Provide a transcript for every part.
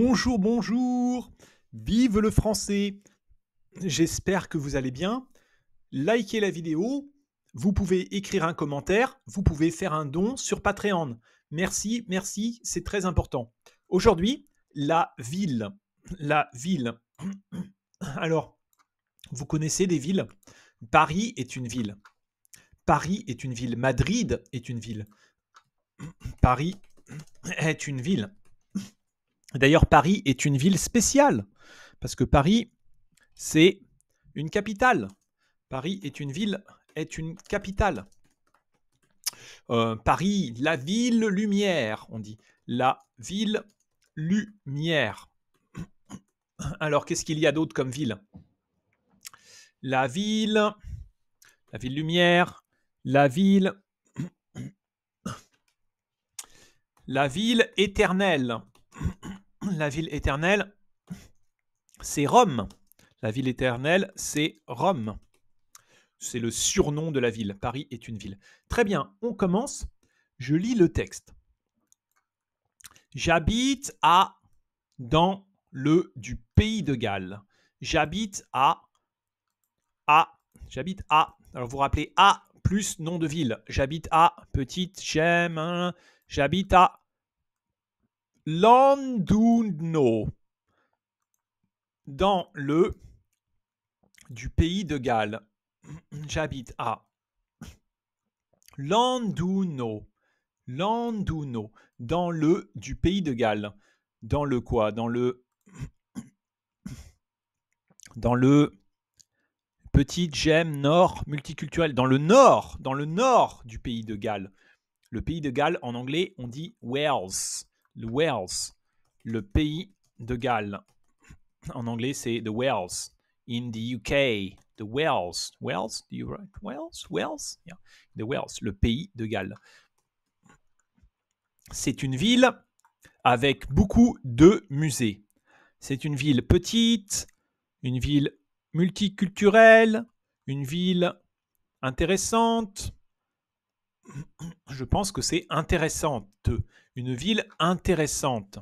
Bonjour, bonjour. Vive le français. J'espère que vous allez bien. Likez la vidéo. Vous pouvez écrire un commentaire. Vous pouvez faire un don sur Patreon. Merci, merci, c'est très important. Aujourd'hui, la ville. La ville. Alors, vous connaissez des villes? Paris est une ville. Paris est une ville. Madrid est une ville. Paris est une ville. D'ailleurs, Paris est une ville spéciale, parce que Paris, c'est une capitale. Paris est une ville, est une capitale. Paris, la ville lumière, on dit. La ville lumière. Alors, qu'est-ce qu'il y a d'autre comme ville? La ville lumière, la ville éternelle. La ville éternelle, c'est Rome. La ville éternelle, c'est Rome. C'est le surnom de la ville. Paris est une ville. Très bien, on commence. Je lis le texte. J'habite dans le du pays de Galles. J'habite j'habite à. Alors vous vous rappelez à plus nom de ville. J'habite à petite j'aime. J'habite à Llandudno. Dans le du pays de Galles. J'habite à Llandudno. Llandudno. Dans le du pays de Galles. Dans le quoi? Dans le petit gemme nord multiculturel. Dans le nord du pays de Galles. Le pays de Galles, en anglais, on dit Wales. Le Wales. Le pays de Galles. En anglais, c'est the Wales. In the UK, the Wales. Wales? Do you write Wales? Wales? Yeah. The Wales, le pays de Galles. C'est une ville avec beaucoup de musées. C'est une ville petite, une ville multiculturelle, une ville intéressante. Je pense que c'est intéressante. Une ville intéressante.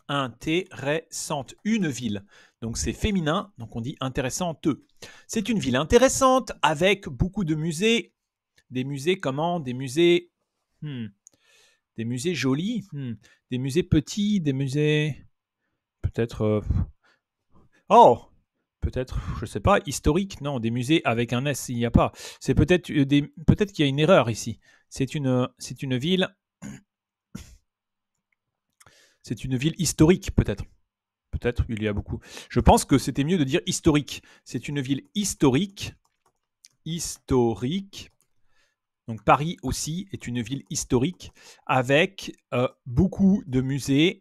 Intéressante. Une ville. Donc c'est féminin, donc on dit intéressante. C'est une ville intéressante avec beaucoup de musées. Des musées comment? Des musées jolis. Des musées petits, des musées peut-être peut-être, je ne sais pas, historiques. Non, des musées avec un S, il n'y a pas. C'est peut-être peut-être qu'il y a une erreur ici. C'est une ville. C'est une ville historique, peut-être. Peut-être, il y a beaucoup. Je pense que c'était mieux de dire historique. C'est une ville historique. Historique. Donc Paris aussi est une ville historique avec beaucoup de musées.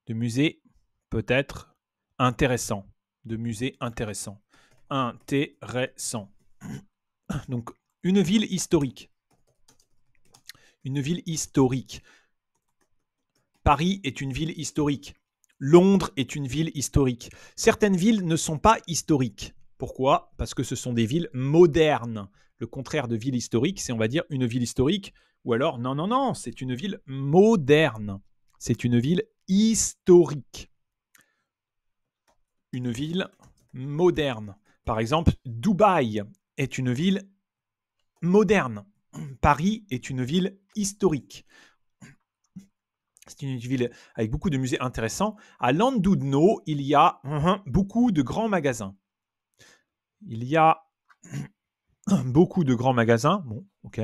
De musées peut-être intéressants. De musées intéressants. Intéressant. Donc, une ville historique. Une ville historique. Paris est une ville historique. Londres est une ville historique. Certaines villes ne sont pas historiques. Pourquoi? Parce que ce sont des villes modernes. Le contraire de ville historique, c'est on va dire une ville historique. Ou alors, non, c'est une ville moderne. C'est une ville historique. Une ville moderne. Par exemple, Dubaï est une ville moderne. Paris est une ville historique. C'est une ville avec beaucoup de musées intéressants. À Llandudno, il y a beaucoup de grands magasins. Il y a beaucoup de grands magasins. Bon, ok.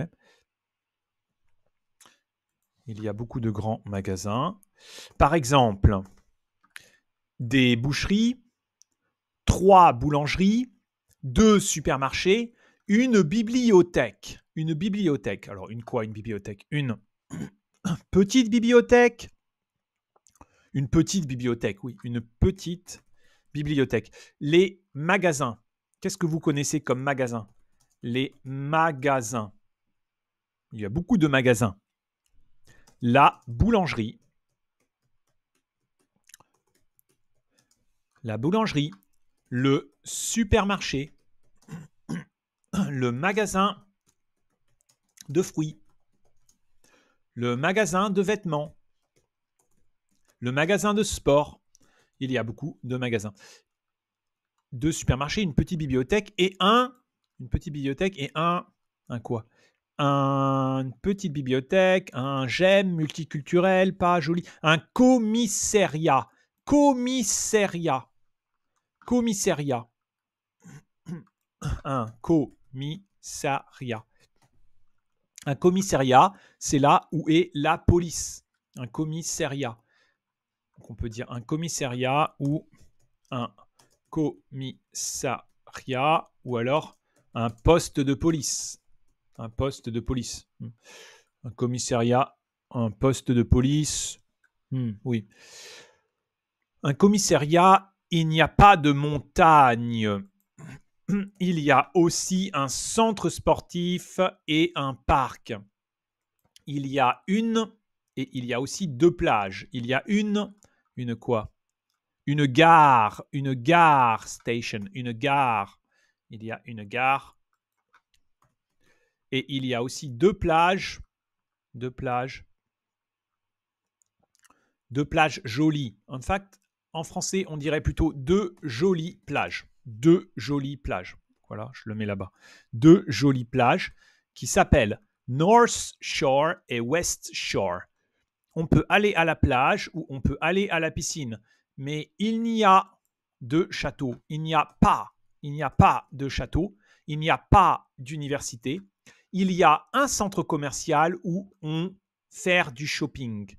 Il y a beaucoup de grands magasins. Par exemple, des boucheries, 3 boulangeries, 2 supermarchés, une bibliothèque. Une bibliothèque. Alors, une quoi, une bibliothèque? Une petite bibliothèque. Une petite bibliothèque, oui. Une petite bibliothèque. Les magasins. Qu'est-ce que vous connaissez comme magasins? Les magasins. Il y a beaucoup de magasins. La boulangerie. La boulangerie. Le supermarché. Le magasin de fruits. Le magasin de vêtements. le magasin de sport. Il y a beaucoup de magasins. 2 supermarchés, une petite bibliothèque et un quoi? Une petite bibliothèque, un GEM multiculturel, pas joli, un commissariat. Commissariat. Commissariat. Un commissariat. Un commissariat, c'est là où est la police. Un commissariat. Donc on peut dire un commissariat ou un commissariat ou alors un poste de police. Un poste de police. Un commissariat, un poste de police. Oui. Un commissariat, il n'y a pas de montagne. Il y a aussi un centre sportif et un parc. Il y a il y a aussi 2 plages. Il y a une quoi? Une gare station, une gare. Il y a une gare. Et il y a aussi 2 plages. 2 plages jolies. En fait, en français, on dirait plutôt 2 jolies plages. 2 jolies plages. Voilà, je le mets là-bas. 2 jolies plages qui s'appellent North Shore et West Shore. On peut aller à la plage ou on peut aller à la piscine. Mais il n'y a de château. Il n'y a pas de château. Il n'y a pas d'université. Il y a un centre commercial où on fait du shopping.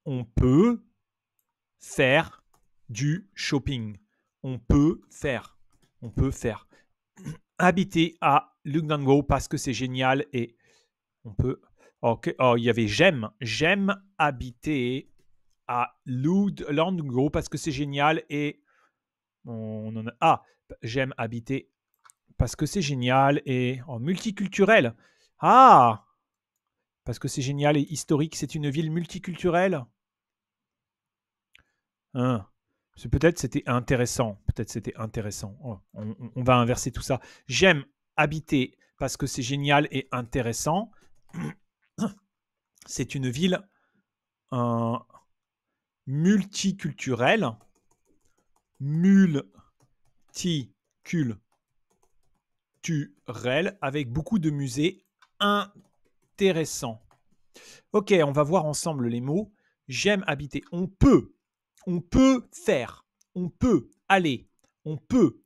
On peut faire du shopping. On peut faire. Habiter à Lugdungo parce que c'est génial et on peut. Ok. Oh, il y avait j'aime habiter à Lugdungo parce que c'est génial et on en a. Ah, j'aime habiter parce que c'est génial et multiculturel. Ah, parce que c'est génial et historique. C'est une ville multiculturelle. Peut-être c'était intéressant. Oh, on va inverser tout ça. J'aime habiter parce que c'est génial et intéressant. C'est une ville multiculturelle. Multiculturelle avec beaucoup de musées intéressants. Ok, on va voir ensemble les mots. J'aime habiter. On peut faire. On peut aller. On peut.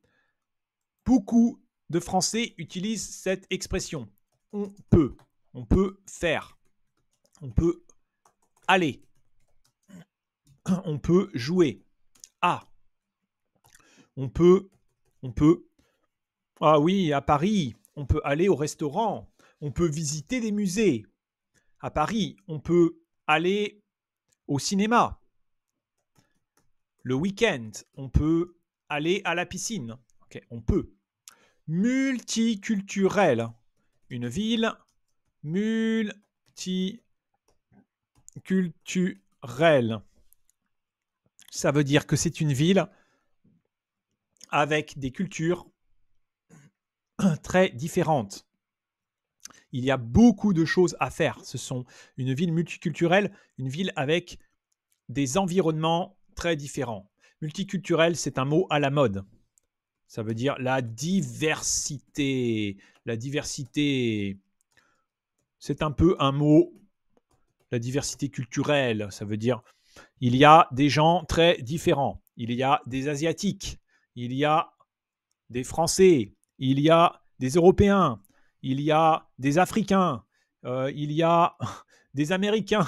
Beaucoup de Français utilisent cette expression. On peut faire. On peut aller. On peut jouer. Ah. On peut. Ah oui, à Paris, on peut aller au restaurant. On peut visiter des musées. À Paris, on peut aller au cinéma. Le week-end, on peut aller à la piscine. Ok, on peut. Multiculturel. Une ville multiculturelle. Ça veut dire que c'est une ville avec des cultures très différentes. Il y a beaucoup de choses à faire. Ce sont une ville multiculturelle, une ville avec des environnements très différents. Multiculturel, c'est un mot à la mode. Ça veut dire la diversité. La diversité, c'est un peu un mot. La diversité culturelle, ça veut dire il y a des gens très différents. Il y a des Asiatiques. Il y a des Français. Il y a des Européens. Il y a des Africains. Il y a des Américains.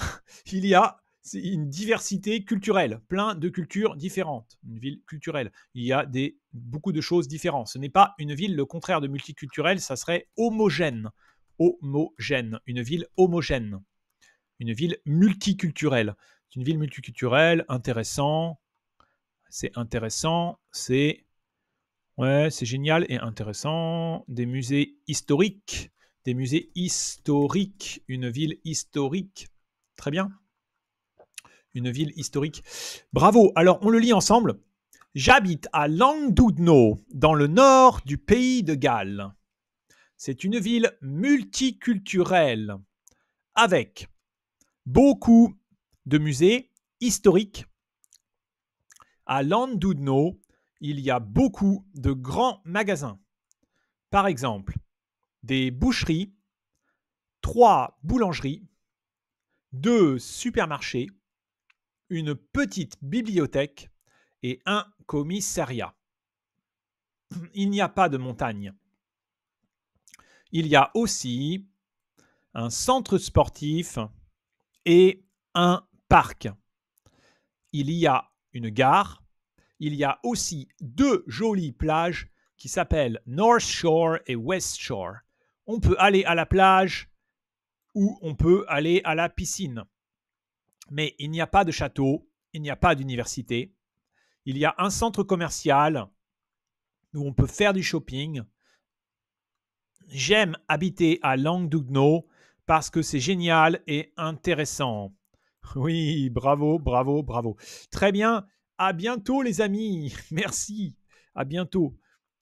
Il y a une diversité culturelle, plein de cultures différentes. Une ville culturelle. Il y a beaucoup de choses différentes. Ce n'est pas une ville, le contraire de multiculturel, ça serait homogène. Homogène. Une ville homogène. Une ville multiculturelle. C'est une ville multiculturelle, intéressant. C'est intéressant, c'est génial et intéressant. Des musées historiques. Une ville historique. Très bien. Une ville historique. Bravo. Alors, on le lit ensemble. J'habite à Llandudno, dans le nord du pays de Galles. C'est une ville multiculturelle avec beaucoup de musées historiques. À Llandudno, il y a beaucoup de grands magasins. Par exemple, des boucheries, 3 boulangeries, 2 supermarchés, une petite bibliothèque et un commissariat. Il n'y a pas de montagne. Il y a aussi un centre sportif et un parc. Il y a une gare. Il y a aussi 2 jolies plages qui s'appellent North Shore et West Shore. On peut aller à la plage ou on peut aller à la piscine. Mais il n'y a pas de château, il n'y a pas d'université. Il y a un centre commercial où on peut faire du shopping. J'aime habiter à Llandudno parce que c'est génial et intéressant. Oui, bravo, bravo, bravo. Très bien. À bientôt les amis. Merci. À bientôt.